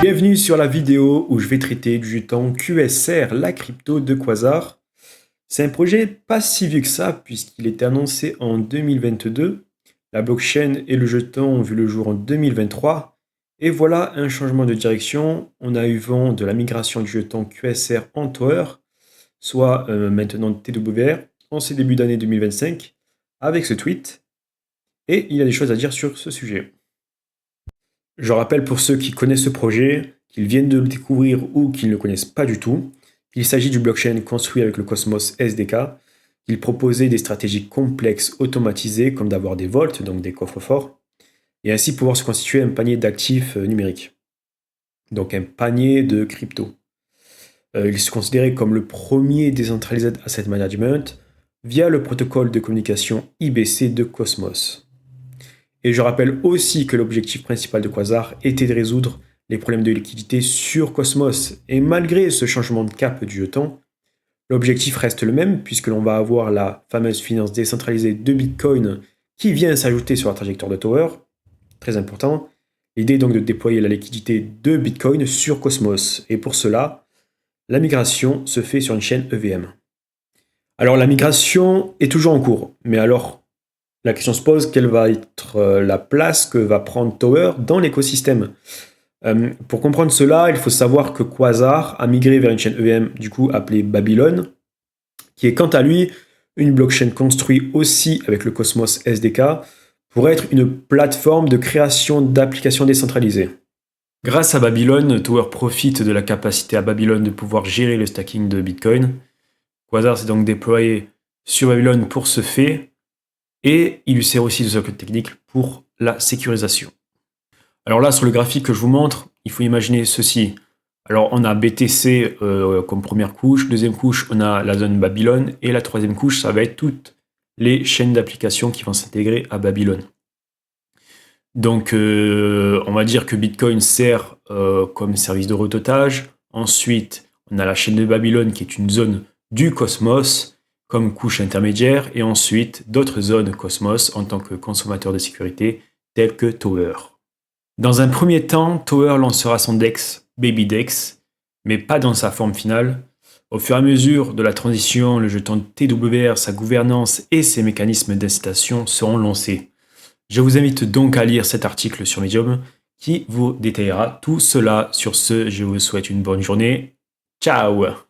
Bienvenue sur la vidéo où je vais traiter du jeton QSR, la crypto de Quasar. C'est un projet pas si vieux que ça puisqu'il était annoncé en 2022. La blockchain et le jeton ont vu le jour en 2023. Et voilà un changement de direction. On a eu vent de la migration du jeton QSR en Tower, soit maintenant TWR, en ces débuts d'année 2025, avec ce tweet. Et il y a des choses à dire sur ce sujet. Je rappelle pour ceux qui connaissent ce projet, qu'ils viennent de le découvrir ou qu'ils ne le connaissent pas du tout, qu'il s'agit du blockchain construit avec le Cosmos SDK, qu'il proposait des stratégies complexes automatisées comme d'avoir des vaults, donc des coffres forts, et ainsi pouvoir se constituer un panier d'actifs numériques, donc un panier de crypto. Il se considérait comme le premier Decentralized Asset Management via le protocole de communication IBC de Cosmos. Et je rappelle aussi que l'objectif principal de Quasar était de résoudre les problèmes de liquidité sur Cosmos. Et malgré ce changement de cap du jeton, l'objectif reste le même puisque l'on va avoir la fameuse finance décentralisée de Bitcoin qui vient s'ajouter sur la trajectoire de Tower. Très important. L'idée est donc de déployer la liquidité de Bitcoin sur Cosmos. Et pour cela, la migration se fait sur une chaîne EVM. Alors la migration est toujours en cours. Mais alors, la question se pose, quelle va être la place que va prendre Tower dans l'écosystème? Pour comprendre cela, il faut savoir que Quasar a migré vers une chaîne EVM, du coup appelée Babylon, qui est quant à lui une blockchain construite aussi avec le Cosmos SDK pour être une plateforme de création d'applications décentralisées. Grâce à Babylon, Tower profite de la capacité à Babylon de pouvoir gérer le stacking de Bitcoin. Quasar s'est donc déployé sur Babylon pour ce fait, et il lui sert aussi de socle technique pour la sécurisation. Alors là, sur le graphique que je vous montre, il faut imaginer ceci. Alors on a BTC comme première couche, deuxième couche, on a la zone Babylone, et la troisième couche, ça va être toutes les chaînes d'applications qui vont s'intégrer à Babylone. Donc on va dire que Bitcoin sert comme service de retotage. Ensuite, on a la chaîne de Babylone qui est une zone du Cosmos comme couche intermédiaire, et ensuite d'autres zones Cosmos en tant que consommateur de sécurité tels que Tower. Dans un premier temps, Tower lancera son DEX, BabyDEX, mais pas dans sa forme finale. Au fur et à mesure de la transition, le jeton TWR, sa gouvernance et ses mécanismes d'incitation seront lancés. Je vous invite donc à lire cet article sur Medium qui vous détaillera tout cela. Sur ce, je vous souhaite une bonne journée. Ciao!